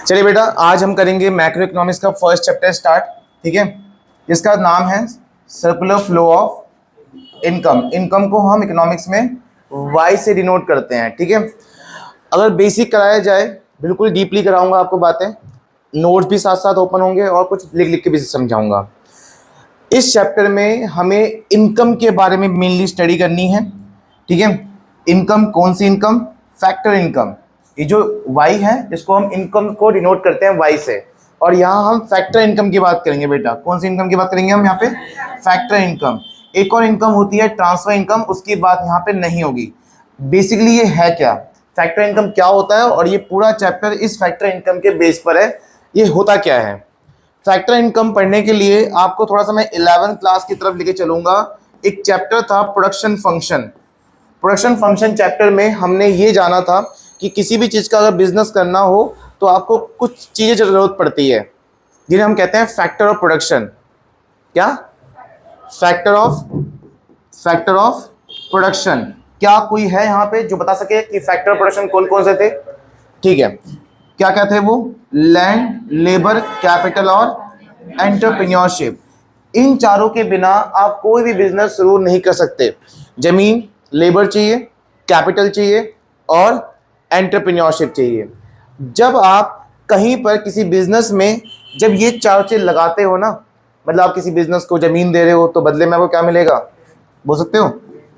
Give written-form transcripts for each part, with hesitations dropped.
चलिए बेटा, आज हम करेंगे मैक्रो इकोनॉमिक्स का फर्स्ट चैप्टर स्टार्ट। ठीक है, जिसका नाम है circular flow of income. Income को हम इकोनॉमिक्स में वाई से डिनोट करते हैं। ठीक है, अगर बेसिक कराया जाए, बिल्कुल डीपली कराऊंगा आपको बातें, नोट्स भी साथ साथ ओपन होंगे और कुछ लिख लिख के भी समझाऊंगा। इस चैप्टर में हमें इनकम के बारे में मेनली स्टडी करनी है। ठीक है, इनकम कौन सी इनकम? Factor income. ये जो वाई है, इसको हम इनकम को डिनोट करते हैं वाई से, और यहाँ हम फैक्टर इनकम की बात करेंगे। बेटा, कौन सी इनकम की बात करेंगे हम यहाँ पे? Factor income. एक और इनकम होती है ट्रांसफर इनकम, उसकी बात यहाँ पे नहीं होगी। बेसिकली ये है क्या, फैक्टर इनकम क्या होता है, और ये पूरा चैप्टर इस फैक्टर इनकम के बेस पर है। ये होता क्या है? फैक्टर इनकम पढ़ने के लिए आपको थोड़ा सा मैं 11th क्लास की तरफ लेके चलूंगा। एक चैप्टर था production function. Production function chapter में हमने ये जाना था कि किसी भी चीज़ का अगर बिजनेस करना हो तो आपको कुछ चीज़ें जरूरत पड़ती है, जिन्हें हम कहते हैं फैक्टर ऑफ प्रोडक्शन। क्या? Factor of production. क्या कोई है यहाँ पे जो बता सके कि फैक्टर ऑफ प्रोडक्शन कौन कौन से थे? ठीक है, क्या क्या थे वो? लैंड, लेबर, कैपिटल और एंटरप्रेन्योरशिप। इन चारों के बिना आप कोई भी बिजनेस शुरू नहीं कर सकते। जमीन, लेबर चाहिए, कैपिटल चाहिए और एंटरप्रेन्योरशिप चाहिए। जब आप कहीं पर किसी बिजनेस में जब ये चार चीज लगाते हो ना, मतलब आप किसी बिजनेस को जमीन दे रहे हो तो बदले में आपको क्या मिलेगा? बोल सकते हो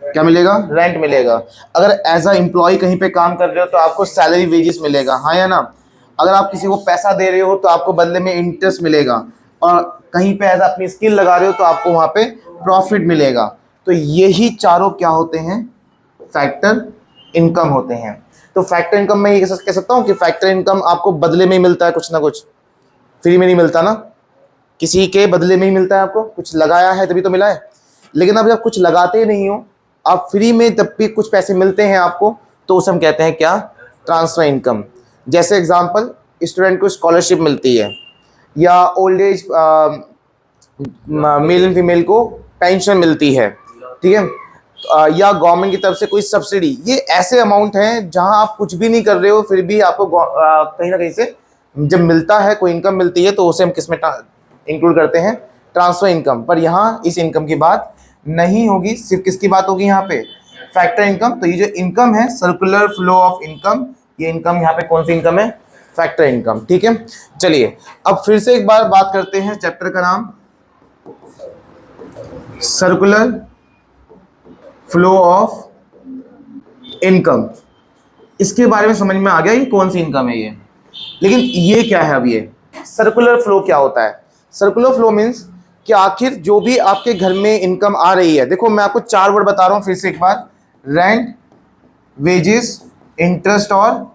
क्या मिलेगा? रेंट मिलेगा। अगर एज अ एम्प्लॉय कहीं पे काम कर रहे हो तो आपको सैलरी वेजेस मिलेगा, हाँ या ना? अगर आप किसी को पैसा दे रहे हो तो आपको बदले में इंटरेस्ट मिलेगा, और कहीं पे एज अपनी स्किल लगा रहे हो तो आपको वहां पे प्रॉफिट मिलेगा। तो यही चारों क्या होते हैं? फैक्टर इनकम होते हैं। तो फैक्टर इनकम में ये कह सकता हूँ कि फैक्टर इनकम आपको बदले में ही मिलता है, कुछ ना कुछ। फ्री में नहीं मिलता ना, किसी के बदले में ही मिलता है। आपको कुछ लगाया है तभी तो मिला है। लेकिन अब जब कुछ लगाते ही नहीं हो, आप फ्री में तब भी कुछ पैसे मिलते हैं आपको, तो उसे हम कहते हैं क्या? Transfer income. जैसे एग्जांपल, स्टूडेंट को स्कॉलरशिप मिलती है, या old as male and female को पेंशन मिलती है। ठीक है, या गवर्नमेंट की तरफ से कोई सब्सिडी। ये ऐसे अमाउंट हैं जहां आप कुछ भी नहीं कर रहे हो, फिर भी आपको कहीं ना कहीं से जब मिलता है, कोई इनकम मिलती है, तो उसे हम किस में इंक्लूड करते हैं? Transfer income. पर यहाँ इस इनकम की बात नहीं होगी, सिर्फ किसकी बात होगी यहाँ पे? Factor income. तो ये जो इनकम है, सर्कुलर फ्लो ऑफ इनकम, ये इनकम यहाँ पे कौन सी इनकम है? Factor income. ठीक है, चलिए अब फिर से एक बार बात करते हैं। चैप्टर का नाम सर्कुलर फ्लो ऑफ इनकम। इसके बारे में समझ में आ गया ये कौन सी इनकम है ये। लेकिन ये क्या है? अब ये सर्कुलर फ्लो क्या होता है? सर्कुलर फ्लो मीन्स कि आखिर जो भी आपके घर में इनकम आ रही है, देखो मैं आपको 4 वर्ड बता रहा हूं फिर से एक बार: रेंट, वेजेस, इंटरेस्ट और।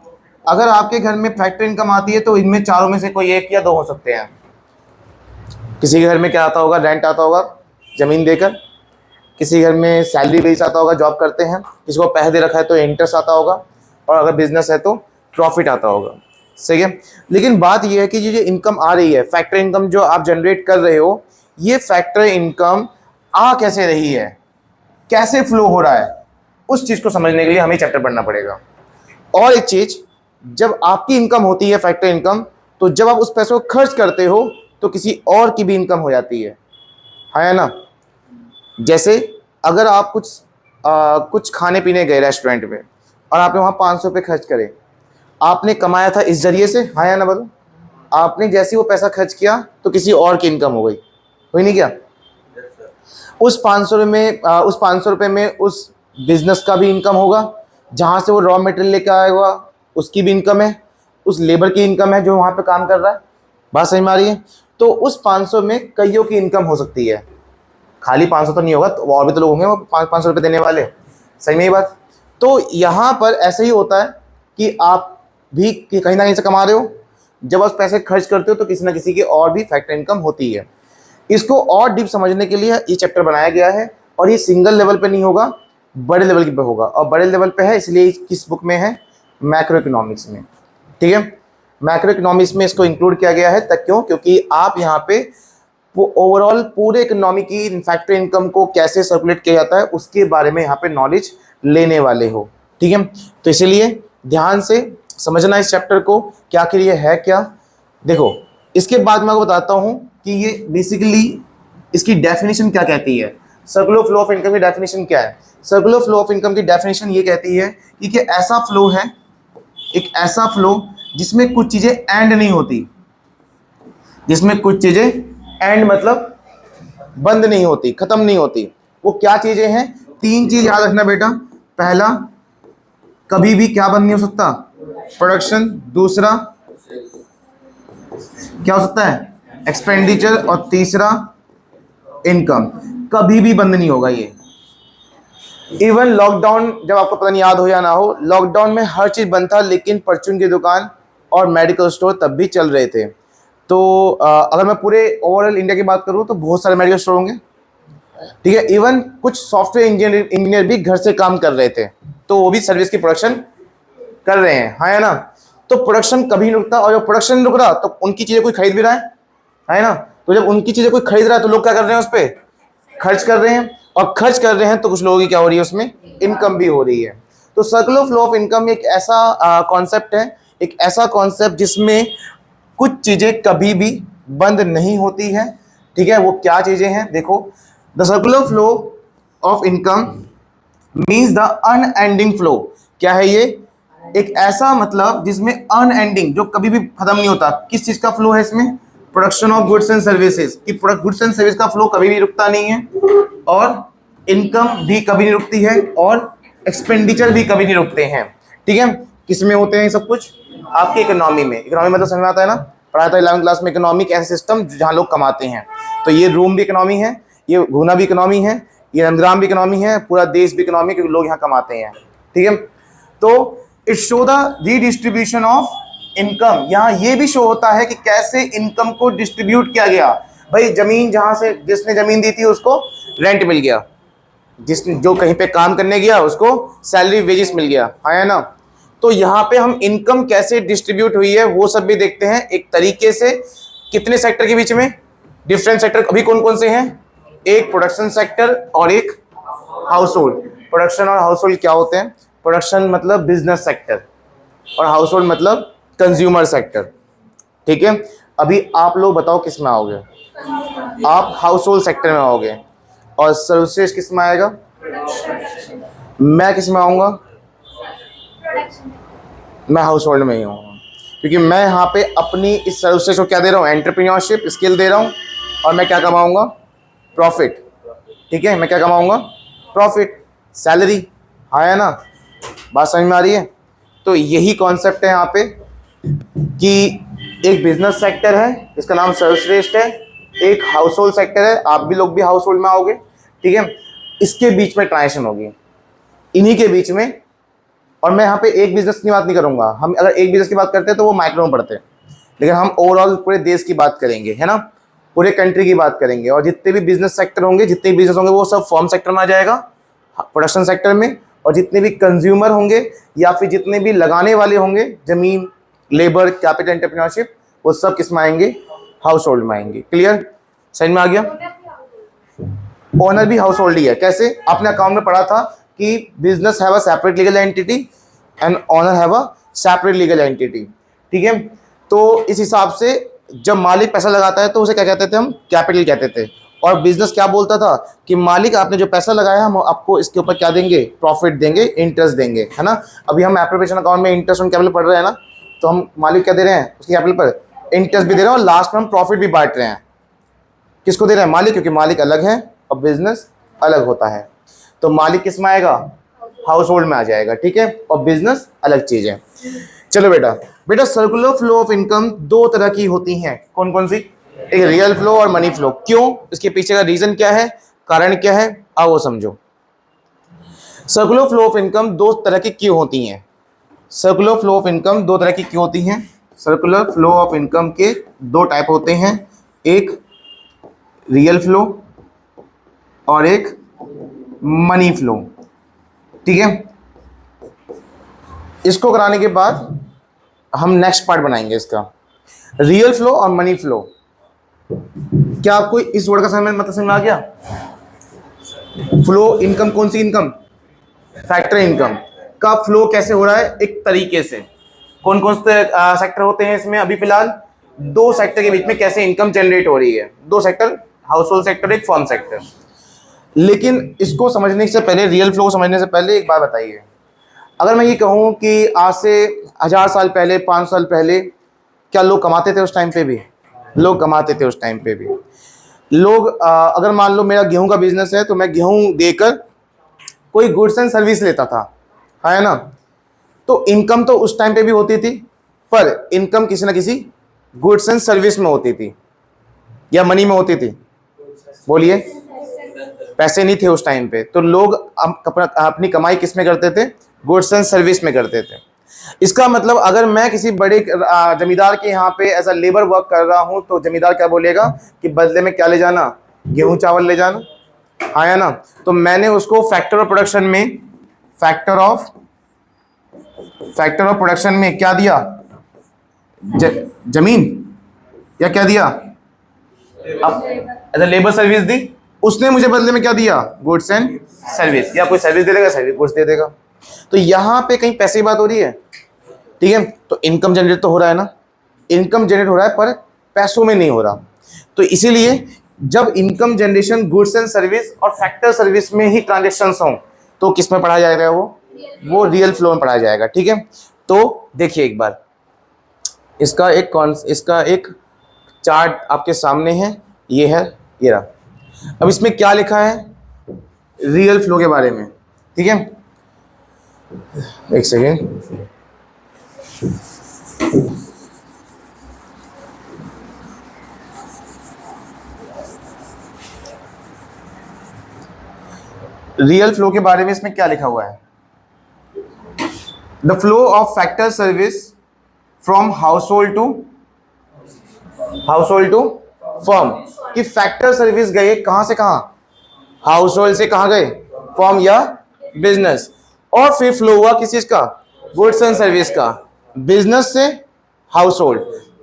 अगर आपके घर में फैक्टर इनकम आती है तो इनमें चारों में से कोई एक या दो हो सकते हैं। किसी के घर में क्या आता होगा? रेंट आता होगा, जमीन देकर। किसी घर में सैलरी बेस आता होगा, जॉब करते हैं। किसी को पैसे दे रखा है तो इंटरेस्ट आता होगा, और अगर बिजनेस है तो प्रॉफिट आता होगा। सही है। लेकिन बात यह है कि ये जो इनकम आ रही है, फैक्टर इनकम जो आप जनरेट कर रहे हो, ये फैक्टर इनकम आ कैसे रही है, कैसे फ्लो हो रहा है, उस चीज को समझने के लिए हमें चैप्टर पढ़ना पड़ेगा। और एक चीज, जब आपकी इनकम होती है फैक्टर इनकम, तो जब आप उस पैसे को खर्च करते हो तो किसी और की भी इनकम हो जाती है, हाँ या ना? जैसे अगर आप कुछ खाने पीने गए रेस्टोरेंट में, और आपने वहां 500 रुपये खर्च करे, आपने कमाया था इस जरिए से, हाँ या ना बोलो? आपने जैसे वो पैसा खर्च किया तो किसी और की इनकम हो गई, हुई नहीं क्या? उस 500 रुपये में उस बिजनेस का भी इनकम होगा, जहां से वो रॉ मटेरियल लेकर आया हुआ उसकी भी इनकम है, उस लेबर की इनकम है जो वहां पे काम कर रहा है। बात समझ में आ रही है? तो उस 500 में कईयों की इनकम हो सकती है। खाली 500 तो नहीं होगा, तो और भी तो लोग होंगे वो 500 रुपये देने वाले। सही में ये बात? तो यहाँ पर ऐसे ही होता है कि आप भी कहीं ना कहीं से कमा रहे हो, जब आप पैसे खर्च करते हो तो किसी ना किसी की और भी फैक्टर इनकम होती है। इसको और डीप समझने के लिए ये चैप्टर बनाया गया है, और ये सिंगल लेवल पे नहीं होगा, बड़े लेवल पे होगा। और बड़े लेवल पे है इसलिए किस बुक में है? मैक्रो इकोनॉमिक्स में। ठीक है, मैक्रो इकोनॉमिक्स में इसको इंक्लूड किया गया है। तक क्यों? क्योंकि आप यहाँ पे ओवरऑल पूरे इकोनॉमी की फैक्टर इनकम को कैसे सर्कुलेट किया जाता है उसके बारे में यहाँ पे नॉलेज लेने वाले हो। ठीक है, तो इसीलिए ध्यान से समझना इस चैप्टर को कि आखिर ये है क्या, देखो इसके बाद मैं आपको बताता हूं कि ये बेसिकली इसकी डेफिनेशन क्या कहती है। सर्कुलर फ्लो ऑफ इनकम की डेफिनेशन क्या है? सर्कुलर फ्लो ऑफ इनकम की डेफिनेशन ये कहती है कि ऐसा फ्लो है, एक ऐसा फ्लो जिसमें कुछ चीजें एंड नहीं होती, जिसमें कुछ चीजें एंड मतलब बंद नहीं होती, खत्म नहीं होती। वो क्या चीजें हैं? 3 चीज याद रखना बेटा। पहला, कभी भी क्या बंद नहीं हो सकता? प्रोडक्शन। दूसरा क्या हो सकता है? एक्सपेंडिचर। और तीसरा इनकम। कभी भी बंद नहीं होगा ये। इवन लॉकडाउन, जब आपको पता नहीं याद हो या ना हो, लॉकडाउन में हर चीज बंद था, लेकिन परचून की दुकान और मेडिकल स्टोर तब भी चल रहे थे। तो अगर मैं पूरे ओवरऑल इंडिया की बात करूं तो बहुत सारे मेडिकल स्टोर होंगे, ठीक है। इवन कुछ सॉफ्टवेयर इंजीनियर भी घर से काम कर रहे थे, तो वो भी सर्विस की प्रोडक्शन कर रहे हैं, हाँ या ना। तो प्रोडक्शन कभी नहीं रुकता, और जब प्रोडक्शन नहीं रुक रहा तो उनकी चीजें कोई खरीद भी रहा है ना। तो जब उनकी चीजें कोई खरीद रहा है तो लोग क्या कर रहे हैं? उस पर खर्च कर रहे हैं, और खर्च कर रहे हैं तो कुछ लोगों की क्या हो रही है? उसमें इनकम भी हो रही है। तो सर्कुलर फ्लो ऑफ इनकम एक ऐसा कॉन्सेप्ट है, एक ऐसा कॉन्सेप्ट जिसमें कुछ चीजें कभी भी बंद नहीं होती है, ठीक है। वो क्या चीजें हैं? देखो, the circular flow of income means the unending flow. क्या है ये? एक ऐसा मतलब जिसमें अनएंडिंग, जो कभी भी खत्म नहीं होता। किस चीज का फ्लो है इसमें? Production of goods and services की। गुड्स एंड सर्विस का फ्लो कभी भी रुकता नहीं है, और इनकम भी कभी नहीं रुकती है, और एक्सपेंडिचर भी कभी नहीं रुकते हैं, ठीक है। किसमें होते हैं सब कुछ? आपकी इकोनॉमी में। इकोनॉमी मतलब समझ में आता है ना, पढ़ाया था 11वीं क्लास में। इकोनॉमिक ऐसा सिस्टम जहां लोग कमाते हैं। तो ये रूम भी इकोनॉमी है, ये घूना भी इकोनॉमी है, ये नंदग्राम भी इकोनॉमी है, पूरा देश भी इकोनॉमी, क्योंकि लोग यहाँ कमाते हैं, ठीक है। तो it show the redistribution of income. यहाँ ये भी शो होता है कि कैसे इनकम को डिस्ट्रीब्यूट किया गया। भाई जमीन, जहां से जिसने जमीन दी थी उसको रेंट मिल गया, जिसने जो कहीं पे काम करने गया उसको सैलरी वेजेस मिल गया, है ना। तो यहाँ पे हम इनकम कैसे डिस्ट्रीब्यूट हुई है वो सब भी देखते हैं एक तरीके से। कितने सेक्टर के बीच में? Different sector. अभी कौन कौन से हैं? एक प्रोडक्शन सेक्टर और एक हाउस होल्ड। प्रोडक्शन और हाउस होल्ड क्या होते हैं? प्रोडक्शन मतलब बिजनेस सेक्टर, और हाउस होल्ड मतलब कंज्यूमर सेक्टर, ठीक है। अभी आप लोग बताओ किस में आओगे? आप हाउस होल्ड सेक्टर में आओगे, और सर्विसेज किस में आएगा? मैं किस में आऊंगा? मैं हाउस होल्ड में ही हूँ, क्योंकि मैं यहाँ पे अपनी इस सर्विसेज को क्या दे रहा हूँ? एंटरप्रेन्योरशिप स्किल दे रहा हूँ, और मैं क्या कमाऊंगा? प्रॉफिट, ठीक है। मैं क्या कमाऊंगा? प्रॉफिट, सैलरी, हाँ है ना। बात समझ में आ रही है? तो यही कॉन्सेप्ट है यहाँ पे कि एक बिजनेस सेक्टर है जिसका नाम सर्वश्रेष्ठ है, एक हाउस होल्ड सेक्टर है, आप भी लोग भी हाउस होल्ड में आओगे, ठीक है। इसके बीच में ट्रांजिशन होगी, इन्हीं के बीच में। और मैं यहाँ पे एक बिजनेस की बात नहीं करूंगा। हम अगर एक बिजनेस की बात करते हैं तो वो माइक्रो में पड़ते हैं, लेकिन हम ओवरऑल पूरे देश की बात करेंगे, है ना, पूरे कंट्री की बात करेंगे। और जितने भी बिजनेस सेक्टर होंगे, जितने भी बिजनेस होंगे, वो सब फॉर्म सेक्टर में आ जाएगा, प्रोडक्शन सेक्टर में। और जितने भी कंज्यूमर होंगे या फिर जितने भी लगाने वाले होंगे, जमीन, लेबर, कैपिटल, एंटरप्रेन्योरशिप, वो सब किस में आएंगे? हाउस होल्ड में आएंगे। क्लियर? समझ में आ गया? ओनर भी हाउस होल्ड ही है। कैसे? आपने अकाउंट में पढ़ा था कि business have a separate legal entity and owner have a separate legal entity, ठीक है। तो इस हिसाब से जब मालिक पैसा लगाता है तो उसे क्या कहते थे? हम कैपिटल कहते थे। और बिजनेस क्या बोलता था कि मालिक आपने जो पैसा लगाया हम आपको इसके ऊपर क्या देंगे? प्रॉफिट देंगे, इंटरेस्ट देंगे, है ना। अभी हम एप्लीकेशन अकाउंट में इंटरेस्ट ऑन कैपिटल पढ़ रहे हैं ना, तो हम मालिक क्या दे रहे हैं? उसके कैपिटल पर इंटरेस्ट भी दे रहे हैं, और लास्ट में हम प्रॉफिट भी बांट रहे हैं। किसको दे रहे हैं? मालिक, क्योंकि मालिक अलग है और बिजनेस अलग होता है। तो मालिक किस में आएगा? हाउस होल्ड में आ जाएगा, ठीक है। और बिजनेस अलग चीज है। चलो बेटा, सर्कुलर फ्लो ऑफ इनकम 2 तरह की होती हैं। कौन कौन सी? एक रियल फ्लो और मनी फ्लो। क्यों? इसके पीछे का रीजन क्या है, कारण क्या है, आओ वो समझो। सर्कुलर फ्लो ऑफ इनकम 2 तरह की क्यों होती हैं? सर्कुलर फ्लो ऑफ इनकम 2 तरह की क्यों होती हैं? सर्कुलर फ्लो ऑफ इनकम के 2 टाइप होते हैं, एक रियल फ्लो और एक मनी फ्लो, ठीक है। इसको कराने के बाद हम नेक्स्ट पार्ट बनाएंगे इसका, रियल फ्लो और मनी फ्लो। क्या आपको इस वर्ड का मतलब समझ में आ गया? फ्लो इनकम, कौन सी इनकम? फैक्टर इनकम का फ्लो कैसे हो रहा है एक तरीके से। कौन कौन से सेक्टर होते हैं इसमें? अभी फिलहाल दो सेक्टर के बीच में कैसे इनकम जनरेट हो रही है, दो सेक्टर, हाउस होल्ड सेक्टर, एक फर्म सेक्टर। लेकिन इसको समझने से पहले, रियल फ्लो समझने से पहले एक बात बताइए, अगर मैं ये कहूँ कि आज से 1000 साल पहले, 5 साल पहले, क्या लोग कमाते थे उस टाइम पे भी? लोग कमाते थे उस टाइम पे भी। लोग अगर मान लो मेरा गेहूं का बिजनेस है तो मैं गेहूं देकर कोई गुड्स एंड सर्विस लेता था, है ना? तो इनकम तो उस टाइम पे भी होती थी, पर इनकम किसी ना किसी गुड्स एंड सर्विस में होती थी या मनी में होती थी? बोलिए। पैसे नहीं थे उस टाइम पे, तो लोग अपनी कमाई किस में करते थे? गुड्स एंड सर्विस में करते थे। इसका मतलब अगर मैं किसी बड़े जमींदार के यहाँ पे एज अ लेबर वर्क कर रहा हूँ तो जमींदार क्या बोलेगा कि बदले में क्या ले जाना? गेहूं चावल ले जाना, आया ना? तो मैंने उसको फैक्टर ऑफ प्रोडक्शन में, फैक्टर ऑफ प्रोडक्शन में क्या दिया? जमीन, या क्या दिया? अब एज अ लेबर सर्विस दी। उसने मुझे बदले में क्या दिया? Goods and service. या कोई सर्विस दे देगा, सर्विस गुड्स दे देगा। तो यहाँ पे कहीं पैसे की बात हो रही है, ठीक है? तो इनकम जनरेट तो हो रहा है ना, इनकम जनरेट हो रहा है, पर पैसों में नहीं हो रहा। तो इसीलिए जब income generation goods and service और फैक्टर सर्विस में ही ट्रांजेक्शन्स हों तो किस में पढ़ाया जाएगा? वो रियल फ्लो में पढ़ाया जाएगा, ठीक है? तो देखिए एक बार, इसका एक चार्ट आपके सामने है, ये है, ये रहा। अब इसमें क्या लिखा है रियल फ्लो के बारे में, ठीक है? एक सेकेंड, रियल फ्लो के बारे में इसमें क्या लिखा हुआ है? The flow of factor service from household to firm. कि फैक्टर सर्विस गए कहां से कहां? हाउस होल्ड से कहां गए? फर्म या बिजनेस। और फिर फ्लो हुआ किस चीज का? गुड्स एंड सर्विस का, बिजनेस से हाउस होल्ड।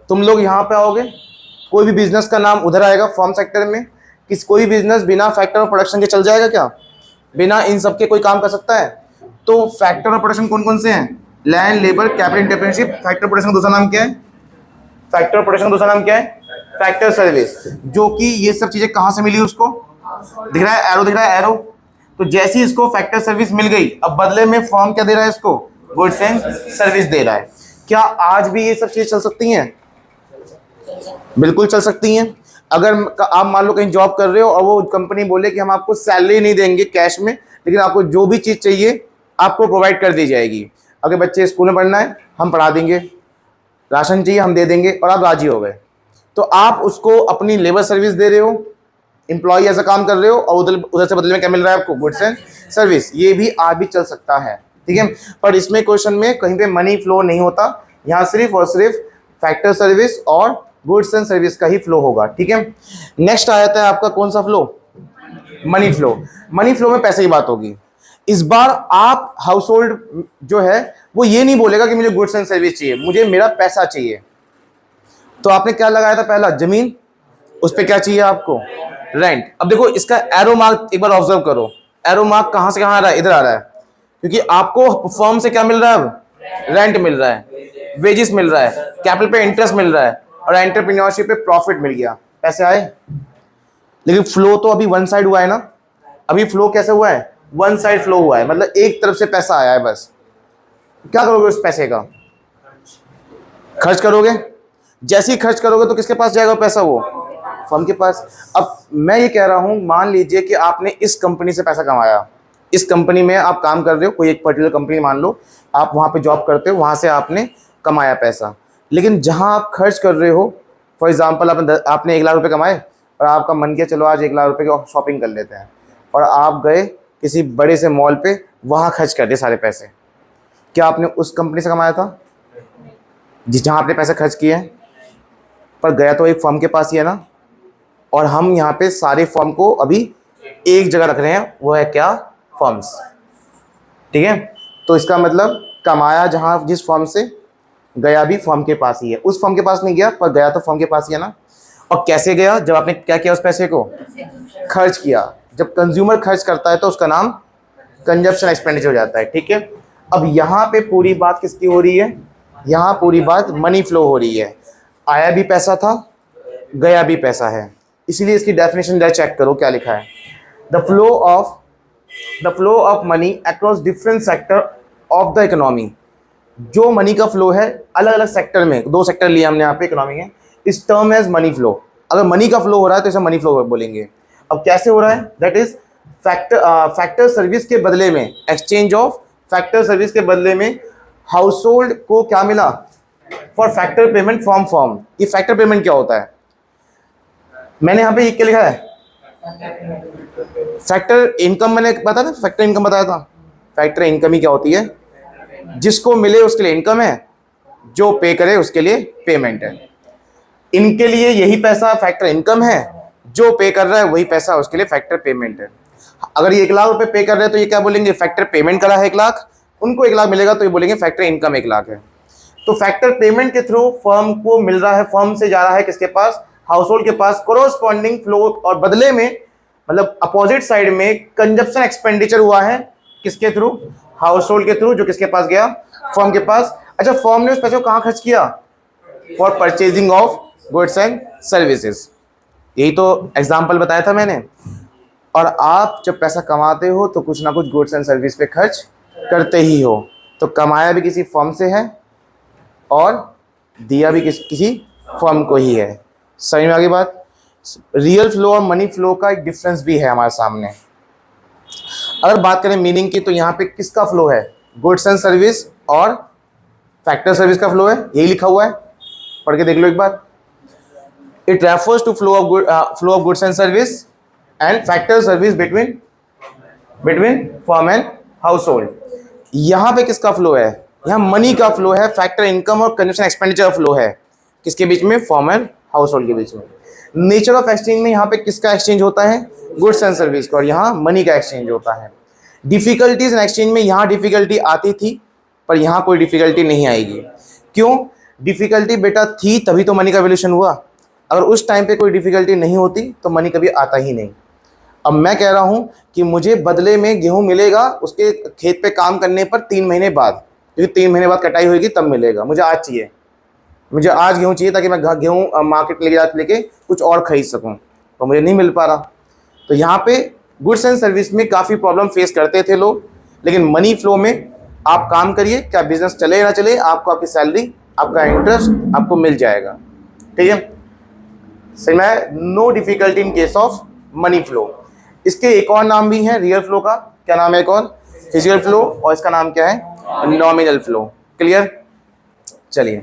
तुम लोग यहां पे आओगे, कोई भी बिजनेस का नाम उधर आएगा फर्म सेक्टर में। कोई बिजनेस बिना फैक्टर ऑफ प्रोडक्शन के चल जाएगा क्या? बिना इन सब के कोई काम कर सकता है? तो फैक्टर ऑफ प्रोडक्शन कौन कौन से हैं? Land, labour, capital, entrepreneurship. Factor production का दूसरा नाम क्या है? फैक्टर प्रोडक्शन का दूसरा नाम क्या है? Factor service. जो कि ये सब चीजें कहां से मिली उसको? दिख रहा है एरो, दिख रहा है एरो? तो जैसी इसको फैक्टर सर्विस मिल गई, अब बदले में फर्म क्या दे रहा है इसको? गुड्स एंड सर्विस दे रहा है। क्या आज भी ये सब चीजें चल सकती हैं? बिल्कुल चल सकती हैं। अगर आप मान लो कहीं जॉब कर रहे हो और वो कंपनी बोले कि हम आपको सैलरी नहीं देंगे कैश में, लेकिन आपको जो भी चीज चाहिए आपको प्रोवाइड कर दी जाएगी। अगर बच्चे स्कूल में पढ़ना है हम पढ़ा देंगे, राशन चाहिए हम दे देंगे, और आप राजी हो गए, तो आप उसको अपनी लेबर सर्विस दे रहे हो, एम्प्लॉय ऐसा काम कर रहे हो, और उधर से बदले में क्या मिल रहा है आपको? Goods and service. ये भी आज भी चल सकता है, ठीक है? पर इसमें क्वेश्चन में कहीं पे मनी फ्लो नहीं होता, यहाँ सिर्फ और सिर्फ फैक्टर सर्विस और गुड्स एंड सर्विस का ही फ्लो होगा, ठीक है? नेक्स्ट आ जाता है आपका कौन सा flow? Money flow. Money flow में पैसे की बात होगी। इस बार आप हाउस होल्ड जो है वो ये नहीं बोलेगा कि मुझे गुड्स एंड सर्विस चाहिए, मुझे मेरा पैसा चाहिए। तो आपने क्या लगाया था? पहला जमीन, उस पर क्या चाहिए आपको? रेंट। अब देखो इसका एरो मार्क एक बार ऑब्जर्व करो, एरो मार्क कहां से कहां आ रहा है? इधर आ रहा है, क्योंकि आपको फर्म से क्या मिल रहा है? अब रेंट मिल रहा है, वेजेस मिल रहा है, कैपिटल पे इंटरेस्ट मिल रहा है, और एंटरप्रेन्योरशिप पे प्रॉफिट मिल गया, पैसे आए। लेकिन फ्लो तो अभी वन साइड हुआ है ना। अभी फ्लो कैसे हुआ है? वन साइड फ्लो हुआ है, मतलब एक तरफ से पैसा आया है बस। क्या करोगे उस पैसे का? खर्च करोगे। जैसे ही खर्च करोगे तो किसके पास जाएगा पैसा? वो फर्म के पास। अब मैं ये कह रहा हूं, मान लीजिए कि आपने इस कंपनी से पैसा कमाया, इस कंपनी में आप काम कर रहे हो, कोई एक पर्टिकुलर कंपनी मान लो, आप वहां पे जॉब करते हो, वहां से आपने कमाया पैसा। लेकिन जहां आप खर्च कर रहे हो, फॉर एग्जाम्पल आपने 1 लाख रुपए कमाए और आपका मन किया चलो आज 1 लाख रुपए की शॉपिंग कर लेते हैं, और आप गए किसी बड़े से मॉल पे, वहां खर्च कर दिए सारे पैसे। क्या आपने उस कंपनी से कमाया था जहां आपने पैसे खर्च किए हैं? पर गया तो एक फर्म के पास ही है ना। और हम यहाँ पे सारे फर्म को अभी एक जगह रख रहे हैं, वो है क्या? फर्म्स, ठीक है? तो इसका मतलब कमाया जहां जिस फर्म से, गया भी फर्म के पास ही है। उस फर्म के पास नहीं गया, पर गया तो फर्म के पास ही है ना। और कैसे गया? जब आपने क्या किया? उस पैसे को खर्च किया। जब कंज्यूमर खर्च करता है तो उसका नाम कंजप्शन एक्सपेंडिचर हो जाता है, ठीक है? अब यहाँ पे पूरी बात किसकी हो रही है? यहाँ पूरी बात मनी फ्लो हो रही है। आया भी पैसा था, गया भी पैसा है, इसीलिए इसकी डेफिनेशन जरा चेक करो क्या लिखा है। The flow of money across different sector of the economy. जो मनी का फ्लो है अलग अलग सेक्टर में, दो सेक्टर लिए हमने यहाँ पे इकोनॉमी में, इस टर्म एज मनी फ्लो। अगर मनी का फ्लो हो रहा है तो इसे मनी फ्लो बोलेंगे। अब कैसे हो रहा है, दैट इज फैक्टर सर्विस के बदले में, एक्सचेंज ऑफ फैक्टर सर्विस के बदले में हाउस होल्ड को क्या मिला, for factor payment from firm. ये फैक्टर पेमेंट क्या होता है, मैंने यहाँ पे ये क्या लिखा है, फैक्टर इनकम मैंने बताया था, फैक्टर इनकम बताया था। फैक्टर इनकम ही क्या होती है, जिसको मिले उसके लिए इनकम है, जो पे करे उसके लिए पेमेंट है। इनके लिए यही पैसा फैक्टर इनकम है, जो पे कर रहा है वही पैसा उसके लिए फैक्टर पेमेंट है। अगर ये 1 लाख रुपए पे कर रहे हैं तो ये क्या बोलेंगे, फैक्टर पेमेंट करा है 1 लाख, उनको 1 लाख मिलेगा तो ये बोलेंगे फैक्टर इनकम 1 लाख है। तो फैक्टर पेमेंट के थ्रू फर्म को मिल रहा है, फर्म से जा रहा है किसके पास, हाउस होल्ड के पास, कोरोस्पॉन्डिंग फ्लो, और बदले में मतलब अपोजिट साइड में कंजप्शन एक्सपेंडिचर हुआ है किसके थ्रू, हाउस होल्ड के थ्रू, जो किसके पास गया, फर्म के पास। अच्छा, फर्म ने उस पैसे को कहाँ खर्च किया, for purchasing of goods and services. यही तो एग्जाम्पल बताया था मैंने। और आप जब पैसा कमाते हो तो कुछ ना कुछ गुड्स एंड सर्विस पे खर्च करते ही हो, तो कमाया भी किसी फर्म से है और दिया भी किसी फर्म को ही है। समझ में आ गई बात। रियल फ्लो और मनी फ्लो का एक डिफरेंस भी है हमारे सामने। अगर बात करें मीनिंग की, तो यहाँ पे किसका फ्लो है, गुड्स एंड सर्विस और फैक्टर सर्विस का फ्लो है, यही लिखा हुआ है, पढ़ के देख लो एक बार। It refers to flow of goods and service and factor service between firm and household. यहाँ पे किसका फ्लो है, यहाँ मनी का फ्लो है, फैक्टर इनकम और कंजप्शन एक्सपेंडिचर फ्लो है, किसके बीच में, फर्म एंड हाउस होल्ड के बीच में। नेचर ऑफ एक्सचेंज में यहाँ पे किसका एक्सचेंज होता है, गुड्स एंड सर्विस का, और यहाँ मनी का एक्सचेंज होता है। डिफिकल्टीज इन एक्सचेंज में यहाँ डिफिकल्टी आती थी, पर यहाँ कोई डिफिकल्टी नहीं आएगी। क्यों, डिफिकल्टी बेटा थी तभी तो मनी का वैल्यूएशन हुआ। अगर उस टाइम पे कोई डिफिकल्टी नहीं होती तो मनी कभी आता ही नहीं। अब मैं कह रहा हूँ कि मुझे बदले में गेहूं मिलेगा उसके खेत पे काम करने पर 3 महीने बाद, क्योंकि 3 महीने बाद कटाई होगी तब मिलेगा। मुझे आज चाहिए, मुझे आज गेहूं चाहिए ताकि मैं गेहूं मार्केट लेके कुछ और खरीद सकूं, तो मुझे नहीं मिल पा रहा। तो यहाँ पे गुड्स एंड सर्विस में काफ़ी प्रॉब्लम फेस करते थे लोग, लेकिन मनी फ्लो में आप काम करिए, क्या बिजनेस चले ना चले, आपको आपकी सैलरी, आपका इंटरेस्ट आपको मिल जाएगा। ठीक है, सही में, no difficulty in case of money flow. इसके एक और नाम भी है रियल फ्लो का, क्या नाम है एक और, फिजिकल फ्लो, और इसका नाम क्या है, नॉमिनल फ्लो। क्लियर, चलिए।